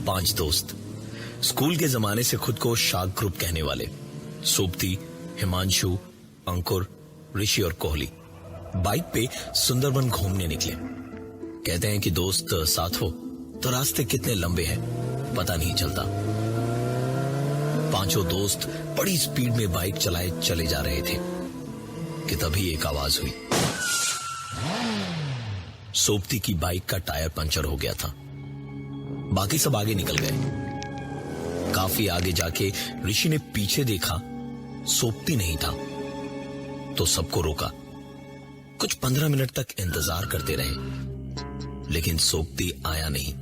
पांच दोस्त, स्कूल के जमाने से खुद को शार्क ग्रुप कहने वाले सोबती, हिमांशु, अंकुर, ऋषि और कोहली बाइक पे सुंदरबन घूमने निकले। कहते हैं कि दोस्त साथ हो तो रास्ते कितने लंबे हैं पता नहीं चलता। पांचों दोस्त बड़ी स्पीड में बाइक चलाए चले जा रहे थे कि तभी एक आवाज हुई। सोबती की बाइक का टायर पंचर हो गया था। बाकी सब आगे निकल गए। काफी आगे जाके ऋषि ने पीछे देखा, सोबती नहीं था तो सबको रोका। कुछ 15 मिनट तक इंतजार करते रहे लेकिन सोबती आया नहीं।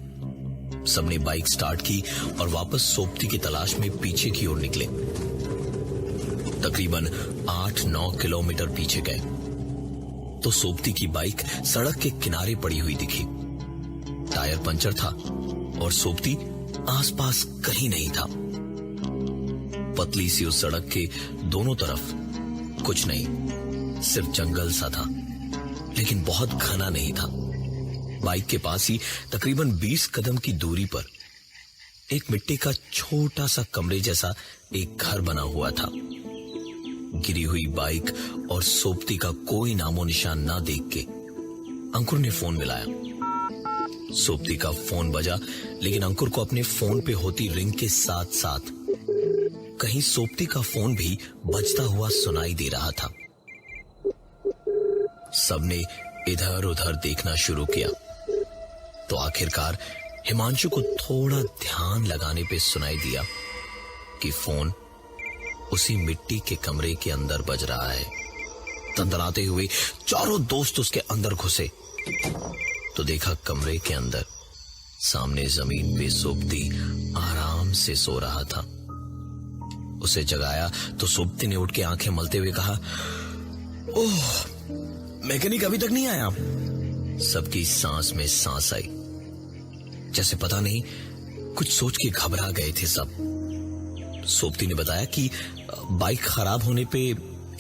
सबने बाइक स्टार्ट की और वापस सोबती की तलाश में पीछे की ओर निकले। तकरीबन 8-9 किलोमीटर पीछे गए तो सोबती की बाइक सड़क के किनारे पड़ी हुई दिखी। टायर पंचर था और सोबती आसपास कहीं नहीं था। पतली सी उस सड़क के दोनों तरफ कुछ नहीं, सिर्फ जंगल सा था लेकिन बहुत घना नहीं था। बाइक के पास ही तकरीबन 20 कदम की दूरी पर एक मिट्टी का छोटा सा कमरे जैसा एक घर बना हुआ था। गिरी हुई बाइक और सोबती का कोई नामो निशान ना देख के अंकुर ने फोन मिलाया। सोबती का फोन बजा लेकिन अंकुर को अपने फोन पे होती रिंग के साथ साथ कहीं सोबती का फोन भी बजता हुआ सुनाई दे रहा था। सबने इधर उधर देखना शुरू किया तो आखिरकार हिमांशु को थोड़ा ध्यान लगाने पे सुनाई दिया कि फोन उसी मिट्टी के कमरे के अंदर बज रहा है। तंतनाते हुए चारों दोस्त उसके अंदर घुसे तो देखा कमरे के अंदर सामने जमीन पे सोबती आराम से सो रहा था। उसे जगाया तो सोबती ने उठ के आंखें मलते हुए कहा, ओह, मैकेनिक अभी तक नहीं आया। सबकी सांस में सांस आई, जैसे पता नहीं कुछ सोच के घबरा गए थे सब। सोबती ने बताया कि बाइक खराब होने पे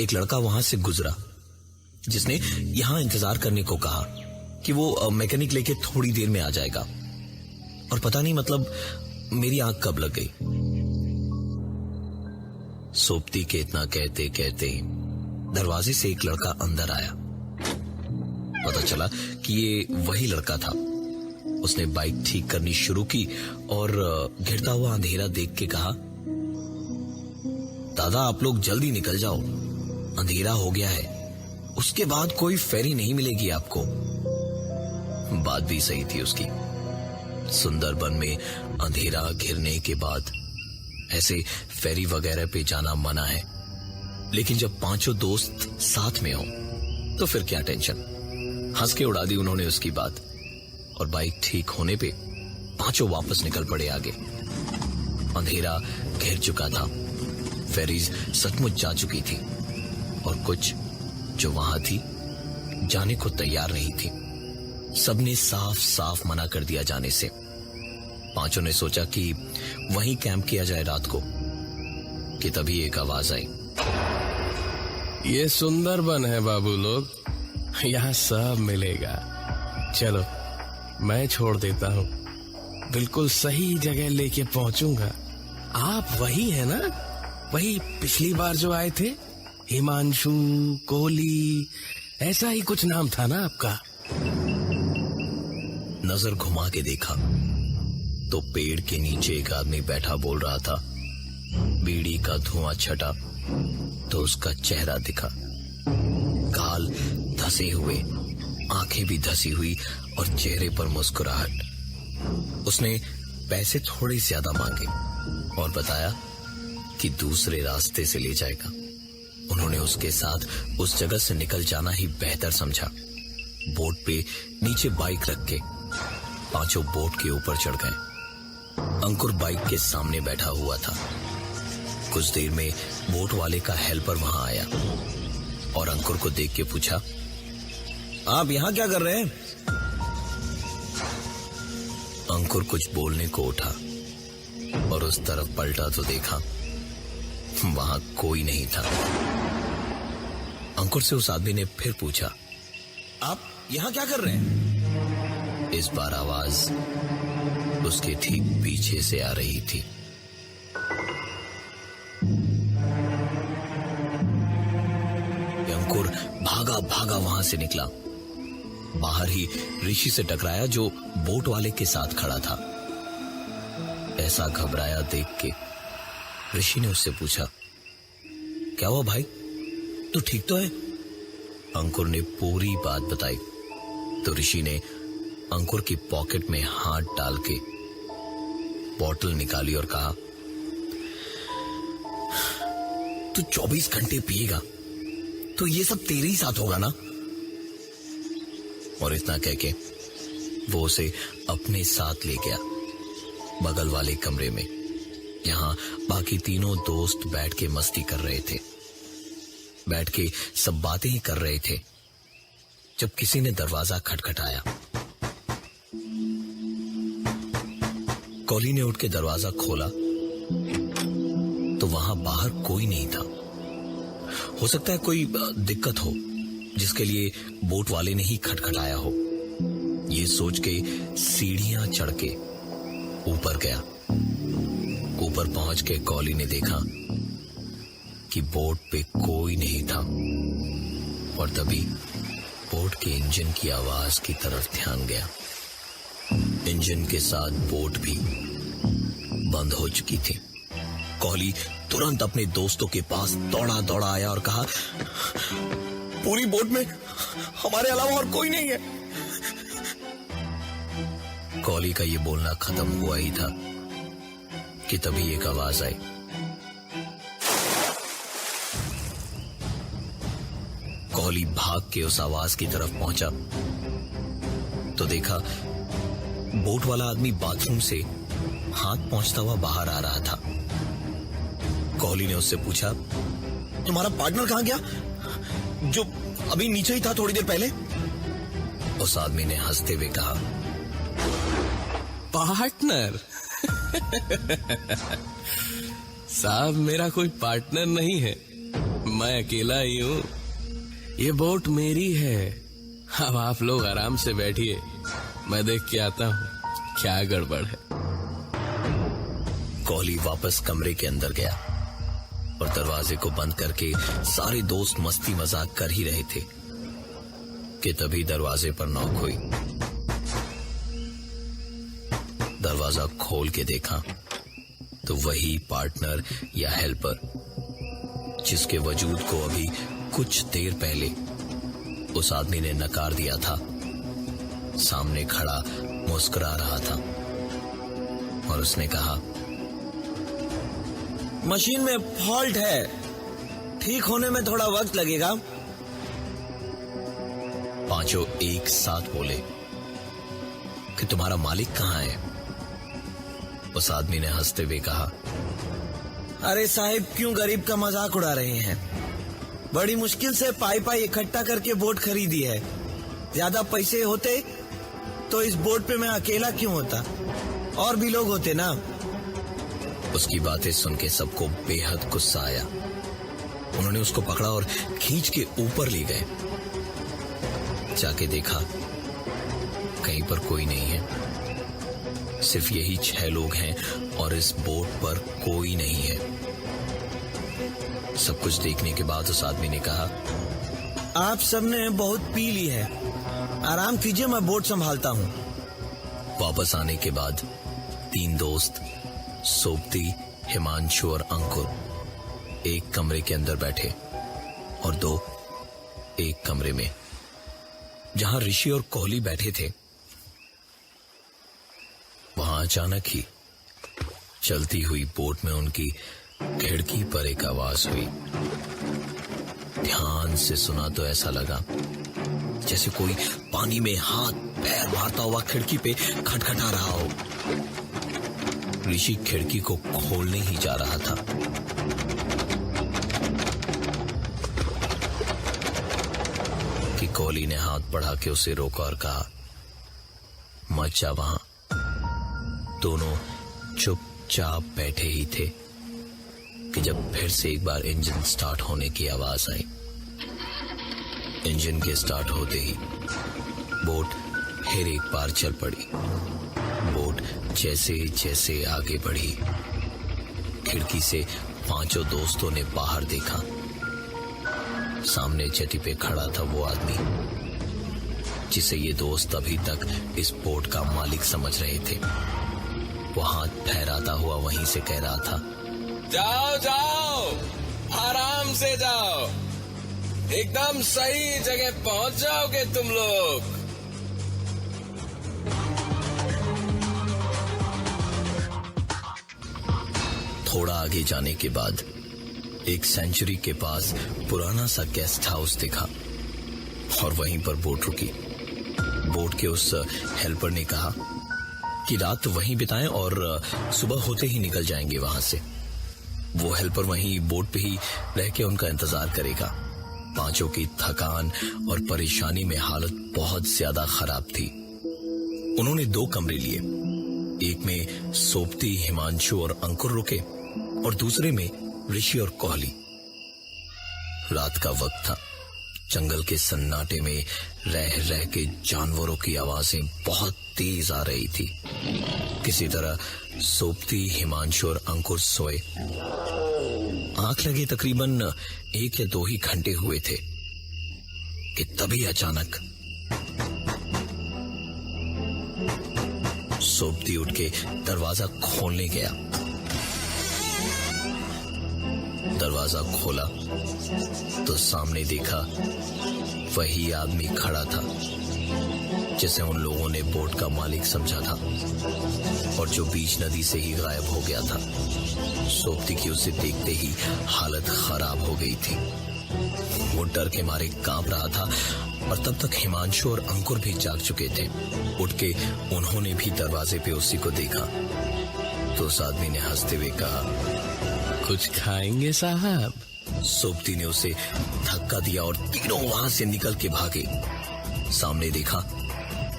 एक लड़का वहां से गुजरा जिसने यहां इंतजार करने को कहा कि वो मैकेनिक लेके थोड़ी देर में आ जाएगा। और पता नहीं मतलब मेरी आंख कब लग गई। सोबती के इतना कहते कहते दरवाजे से एक लड़का अंदर आया। पता चला कि ये वही लड़का था। उसने बाइक ठीक करनी शुरू की और घिरता हुआ अंधेरा देख के कहा, दादा आप लोग जल्दी निकल जाओ, अंधेरा हो गया है, उसके बाद कोई फेरी नहीं मिलेगी आपको। बात भी सही थी उसकी। सुंदरबन में अंधेरा घिरने के बाद ऐसे फेरी वगैरह पे जाना मना है, लेकिन जब पांचों दोस्त साथ में हो तो फिर क्या टेंशन। हंस के उड़ा दी उन्होंने उसकी बात और बाइक ठीक होने पे पांचों वापस निकल पड़े आगे। अंधेरा घेर चुका था, फेरीज सचमुच जा चुकी थी और कुछ जो वहां थी जाने को तैयार नहीं थी। सबने साफ साफ मना कर दिया जाने से। पांचों ने सोचा कि वहीं कैंप किया जाए रात को कि तभी एक आवाज आई, ये सुंदरबन है बाबू लोग, यहाँ सब मिलेगा। चलो मैं छोड़ देता हूँ, बिल्कुल सही जगह लेके पहुंचूंगा। आप वही है ना, वही पिछली बार जो आए थे, हिमांशु, कोहली, ऐसा ही कुछ नाम था ना आपका। नजर घुमा के देखा तो पेड़ के नीचे एक आदमी बैठा बोल रहा था। बीड़ी का धुआं छटा तो उसका चेहरा दिखा, गाल धसे हुए, आंखें भी धसी हुई और चेहरे पर मुस्कुराहट। उसने पैसे थोड़े ज्यादा मांगे और बताया कि दूसरे रास्ते से ले जाएगा। उन्होंने उसके साथ उस जगह से निकल जाना ही बेहतर समझा। बोट पे नीचे बाइक रख के पांचों बोट के ऊपर चढ़ गए। अंकुर बाइक के सामने बैठा हुआ था। कुछ देर में बोट वाले का हेल्पर वहां आया और अंकुर को देख के पूछा, आप यहां क्या कर रहे हैं? अंकुर कुछ बोलने को उठा और उस तरफ पलटा तो देखा वहां कोई नहीं था। अंकुर से उस आदमी ने फिर पूछा, आप यहाँ क्या कर रहे हैं? इस बार आवाज उसके ठीक पीछे से आ रही थी। अंकुर भागा भागा वहां से निकला। बाहर ही ऋषि से टकराया जो बोट वाले के साथ खड़ा था। ऐसा घबराया देख के ऋषि ने उससे पूछा, क्या हुआ भाई, तू ठीक तो है? अंकुर ने पूरी बात बताई तो ऋषि ने अंकुर की पॉकेट में हाथ डाल के बोतल निकाली और कहा, तू 24 घंटे पिएगा तो ये सब तेरे ही साथ होगा ना? और इतना कह के वो उसे अपने साथ ले गया बगल वाले कमरे में, जहां बाकी तीनों दोस्त बैठ के मस्ती कर रहे थे। बैठ के सब बातें ही कर रहे थे जब किसी ने दरवाजा खटखटाया। कॉली ने उठ के दरवाजा खोला तो वहां बाहर कोई नहीं था। हो सकता है कोई दिक्कत हो जिसके लिए बोट वाले ने ही खटखटाया हो। ये सोच के सीढ़ियां चढ़ के ऊपर गया। ऊपर पहुंच के कॉली ने देखा कि बोट पे कोई नहीं था और तभी बोट के इंजन की आवाज की तरफ ध्यान गया। इंजन के साथ बोट भी बंद हो चुकी थी। कॉली तुरंत अपने दोस्तों के पास दौड़ा दौड़ा आया और कहा, पूरी बोट में हमारे अलावा और कोई नहीं है। कॉली का ये बोलना खत्म हुआ ही था कि तभी एक आवाज आई। कॉली भाग के उस आवाज की तरफ पहुंचा तो देखा बोट वाला आदमी बाथरूम से हाथ पहुंचता हुआ बाहर आ रहा था। कॉली ने उससे पूछा, तुम्हारा पार्टनर कहां गया जो अभी नीचे ही था थोड़ी देर पहले? उस आदमी ने हंसते हुए कहा, पार्टनर? साहब मेरा कोई पार्टनर नहीं है, मैं अकेला ही हूं। ये बोट मेरी है। अब आप लोग आराम से बैठिए, मैं देख के आता हूं क्या गड़बड़ है। कॉली वापस कमरे के अंदर गया और दरवाजे को बंद करके सारे दोस्त मस्ती मजाक कर ही रहे थे कि तभी दरवाजे पर नॉक हुई। दरवाजा खोल के देखा तो वही पार्टनर या हेल्पर जिसके वजूद को अभी कुछ देर पहले उस आदमी ने नकार दिया था, सामने खड़ा मुस्कुरा रहा था और उसने कहा, मशीन में फॉल्ट है, ठीक होने में थोड़ा वक्त लगेगा। पांचों एक साथ बोले कि तुम्हारा मालिक कहां है? उस आदमी ने हंसते हुए कहा, अरे साहिब क्यों गरीब का मजाक उड़ा रहे हैं? बड़ी मुश्किल से पाई इकट्ठा करके बोट खरीदी है। ज्यादा पैसे होते तो इस बोट पे मैं अकेला क्यों होता, और भी लोग होते ना। उसकी बातें सुन के सबको बेहद गुस्सा आया। उन्होंने उसको पकड़ा और खींच के ऊपर ले गए। जाके देखा कहीं पर कोई नहीं है, सिर्फ यही 6 लोग हैं और इस बोट पर कोई नहीं है। सब कुछ देखने के बाद उस आदमी ने कहा, आप सबने बहुत पी ली है, आराम कीजिए, मैं बोट संभालता हूं। वापस आने के बाद 3 दोस्त सोबती, हिमांशु और अंकुर एक कमरे के अंदर बैठे और 2 एक कमरे में जहां ऋषि और कोहली बैठे थे। वहां अचानक ही चलती हुई बोट में उनकी खिड़की पर एक आवाज हुई। ध्यान से सुना तो ऐसा लगा जैसे कोई पानी में हाथ पैर मारता हुआ खिड़की पे खटखटा रहा हो। ऋषि खिड़की को खोलने ही जा रहा था कि कोहली ने हाथ बढ़ा के उसे रोका और कहा, मत जा वहां। दोनों चुपचाप बैठे ही थे कि जब फिर से एक बार इंजन स्टार्ट होने की आवाज आई। इंजन के स्टार्ट होते ही बोट फिर एक बार चल पड़ी। बोट जैसे जैसे आगे बढ़ी, खिड़की से पांचों दोस्तों ने बाहर देखा। सामने जेटी पे खड़ा था वो आदमी जिसे ये दोस्त अभी तक इस बोट का मालिक समझ रहे थे। वो हाथ फहराता हुआ वहीं से कह रहा था, जाओ जाओ, आराम से जाओ, एकदम सही जगह पहुंच जाओगे तुम लोग। थोड़ा आगे जाने के बाद एक सेंचुरी के पास पुराना सा गेस्ट हाउस दिखा और वहीं पर बोट रुकी। बोट के उस हेल्पर ने कहा कि रात वहीं बिताएं और सुबह होते ही निकल जाएंगे वहां से। वो हेल्पर वहीं बोट पे ही रह के उनका इंतजार करेगा। पांचों की थकान और परेशानी में हालत बहुत ज्यादा खराब थी। उन्होंने 2 कमरे लिए, एक में सोपती, हिमांशु और अंकुर रुके और दूसरे में ऋषि और कोहली। रात का वक्त था। जंगल के सन्नाटे में रह रह के जानवरों की आवाजें बहुत तेज आ रही थी। किसी तरह सोपती, हिमांशु और अंकुर सोए। आंख लगे तकरीबन 1 या 2 ही घंटे हुए थे कि तभी अचानक सोपती उठ के दरवाजा खोलने गया। दरवाजा खोला तो सामने देखा वही आदमी खड़ा था जिसे उन लोगों ने बोट का मालिक समझा था और जो बीच नदी से ही गायब हो गया था। सोपती की उसे देखते ही हालत खराब हो गई थी। वो डर के मारे कांप रहा था और तब तक हिमांशु और अंकुर भी जाग चुके थे। उठ के उन्होंने भी दरवाजे पे उसी को देखा तो उस आदमी ने हंसते हुए कहा, कुछ खाएंगे साहब? सोपती ने उसे धक्का दिया और तीनों वहां से निकल के भागे। सामने देखा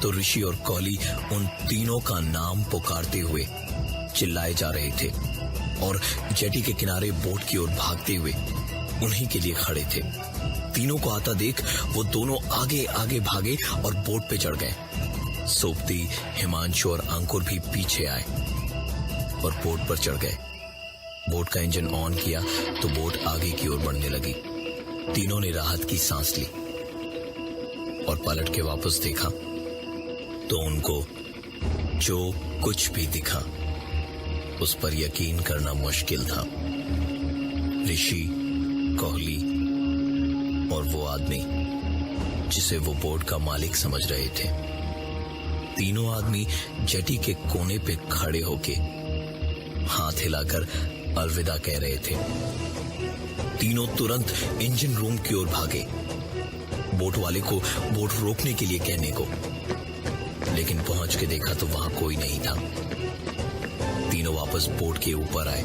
तो ऋषि और कोहली उन तीनों का नाम पुकारते हुए चिल्लाए जा रहे थे और जेटी के किनारे बोट की ओर भागते हुए उन्हीं के लिए खड़े थे। तीनों को आता देख वो दोनों आगे आगे भागे और बोट पे चढ़ गए। सोपती, हिमांशु और अंकुर भी पीछे आए और बोट पर चढ़ गए। बोट का इंजन ऑन किया तो बोट आगे की ओर बढ़ने लगी। तीनों ने राहत की सांस ली और पलट के वापस देखा तो उनको जो कुछ भी दिखा उस पर यकीन करना मुश्किल था। ऋषि, कोहली और वो आदमी जिसे वो बोट का मालिक समझ रहे थे, तीनों आदमी जेटी के कोने पे खड़े होके हाथ हिलाकर अलविदा कह रहे थे। तीनों तुरंत इंजन रूम की ओर भागे, बोट वाले को बोट रोकने के लिए कहने को, लेकिन पहुंच के देखा तो वहां कोई नहीं था। तीनों वापस बोट के ऊपर आए,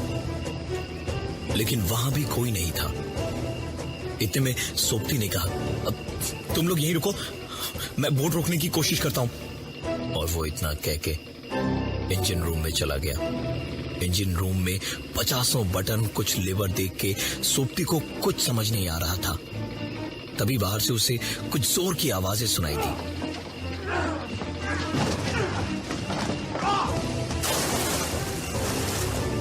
लेकिन वहां भी कोई नहीं था। इतने में सोपती ने कहा, अब तुम लोग यहीं रुको, मैं बोट रोकने की कोशिश करता हूं। और वो इतना कह के इंजन रूम में चला गया। इंजन रूम में 50 बटन, कुछ लीवर देख के सोपती को कुछ समझ नहीं आ रहा था। तभी बाहर से उसे कुछ जोर की आवाजें सुनाई दी।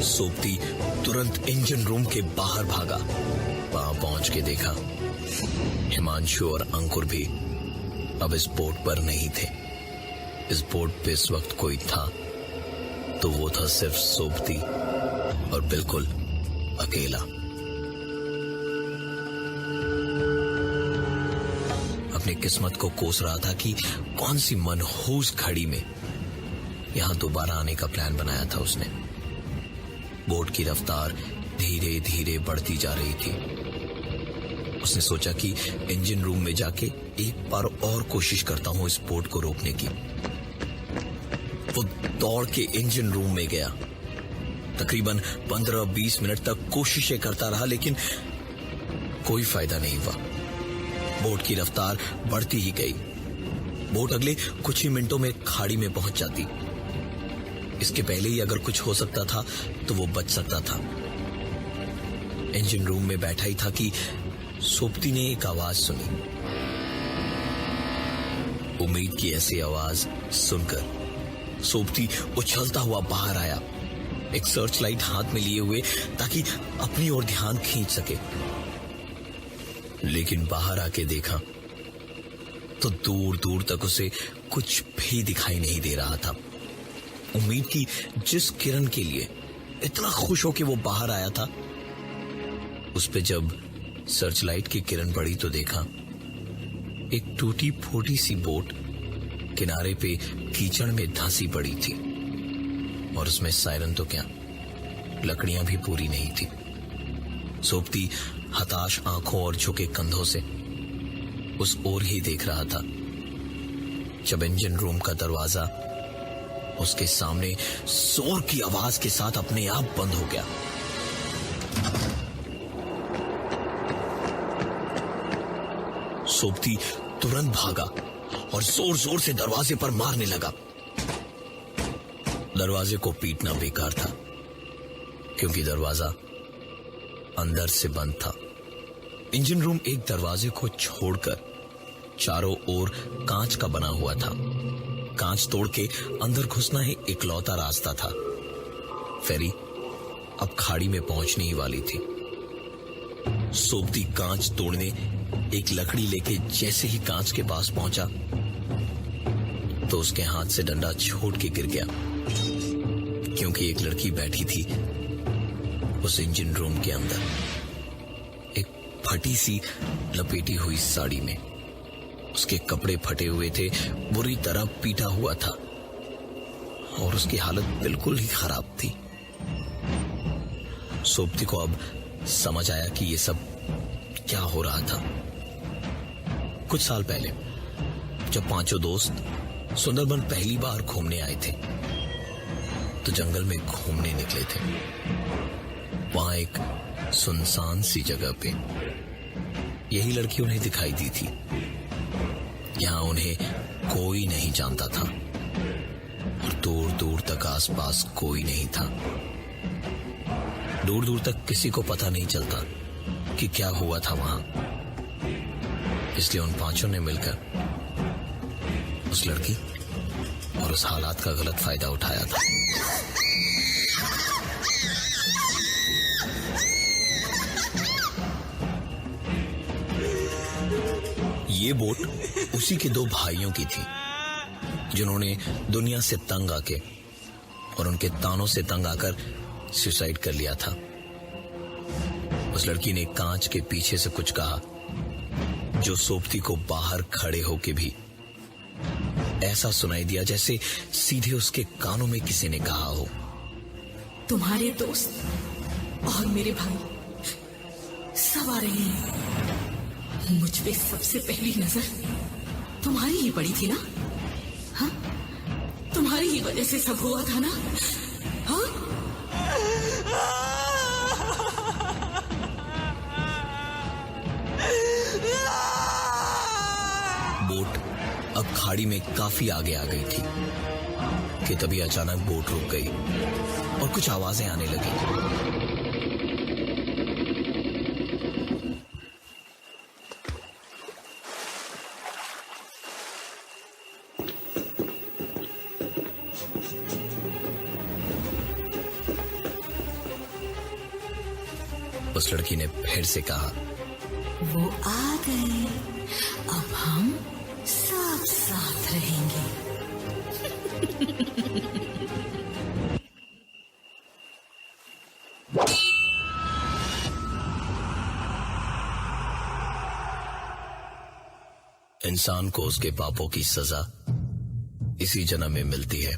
सोपती तुरंत इंजन रूम के बाहर भागा। वहां पहुंच के देखा हिमांशु और अंकुर भी अब इस बोट पर नहीं थे। इस बोट पे इस वक्त कोई था तो वो था सिर्फ सोपती और बिल्कुल अकेला। अपनी किस्मत को कोस रहा था कि कौन सी मनहूस घड़ी में यहां दोबारा आने का प्लान बनाया था उसने। बोट की रफ्तार धीरे धीरे बढ़ती जा रही थी। उसने सोचा कि इंजन रूम में जाके एक बार और कोशिश करता हूं इस बोट को रोकने की। वो दौड़ के इंजन रूम में गया। तकरीबन 15-20 मिनट तक कोशिशें करता रहा, लेकिन कोई फायदा नहीं हुआ। बोट की रफ्तार बढ़ती ही गई। बोट अगले कुछ ही मिनटों में खाड़ी में पहुंच जाती। इसके पहले ही अगर कुछ हो सकता था तो वो बच सकता था। इंजन रूम में बैठा ही था कि सोपती ने एक आवाज सुनी। उम्मीद की ऐसी आवाज सुनकर सोबती उछलता हुआ बाहर आया, एक सर्च लाइट हाथ में लिए हुए, ताकि अपनी ओर ध्यान खींच सके। लेकिन बाहर आके देखा तो दूर दूर तक उसे कुछ भी दिखाई नहीं दे रहा था। उम्मीद की जिस किरण के लिए इतना खुश होके वो बाहर आया था, उस पे जब सर्च लाइट की किरण पड़ी तो देखा एक टूटी फूटी सी बोट किनारे पे कीचड़ में धंसी पड़ी थी, और उसमें सायरन तो क्या, लकड़ियां भी पूरी नहीं थी। सोबती हताश आंखों और झुके कंधों से उस ओर ही देख रहा था जब इंजन रूम का दरवाजा उसके सामने जोर की आवाज के साथ अपने आप बंद हो गया। सोबती तुरंत भागा और जोर जोर से दरवाजे पर मारने लगा। दरवाजे को पीटना बेकार था, क्योंकि दरवाजा अंदर से बंद था। इंजन रूम एक दरवाजे को छोड़कर चारों ओर कांच का बना हुआ था। कांच तोड़ के अंदर घुसना ही इकलौता रास्ता था। फेरी अब खाड़ी में पहुंचने ही वाली थी। सोबती कांच तोड़ने एक लकड़ी लेके जैसे ही कांच के पास पहुंचा तो उसके हाथ से डंडा छूट के गिर गया, क्योंकि एक लड़की बैठी थी उस इंजन रूम के अंदर, एक फटी सी लपेटी हुई साड़ी में। उसके कपड़े फटे हुए थे, बुरी तरह पीटा हुआ था, और उसकी हालत बिल्कुल ही खराब थी। सोबती को अब समझ आया कि ये सब क्या हो रहा था। कुछ साल पहले जब पांचों दोस्त सुंदरबन पहली बार घूमने आए थे तो जंगल में घूमने निकले थे। वहां एक सुनसान सी जगह पे यही लड़की उन्हें दिखाई दी थी। यहां उन्हें कोई नहीं जानता था और दूर दूर तक आसपास कोई नहीं था। दूर दूर तक किसी को पता नहीं चलता कि क्या हुआ था वहां। इसलिए उन पांचों ने मिलकर उस लड़की और उस हालात का गलत फायदा उठाया था। ये बोट उसी के दो भाइयों की थी जिन्होंने दुनिया से तंग आके और उनके तानों से तंग आकर सुसाइड कर लिया था। उस लड़की ने कांच के पीछे से कुछ कहा जो सोबती को बाहर खड़े होके भी ऐसा सुनाई दिया जैसे सीधे उसके कानों में किसी ने कहा हो, तुम्हारे दोस्त और मेरे भाई सब आ रहे हैं। मुझ पे सबसे पहली नजर तुम्हारी ही पड़ी थी ना? हाँ, तुम्हारी ही वजह से सब हुआ था ना? हाँ? बोट अब खाड़ी में काफी आगे आ गई थी कि तभी अचानक बोट रुक गई और कुछ आवाजें आने लगी। उस लड़की ने फिर से कहा, वो आ गए, अब हम साथ साथ रहेंगे। इंसान को उसके पापों की सजा इसी जन्म में मिलती है।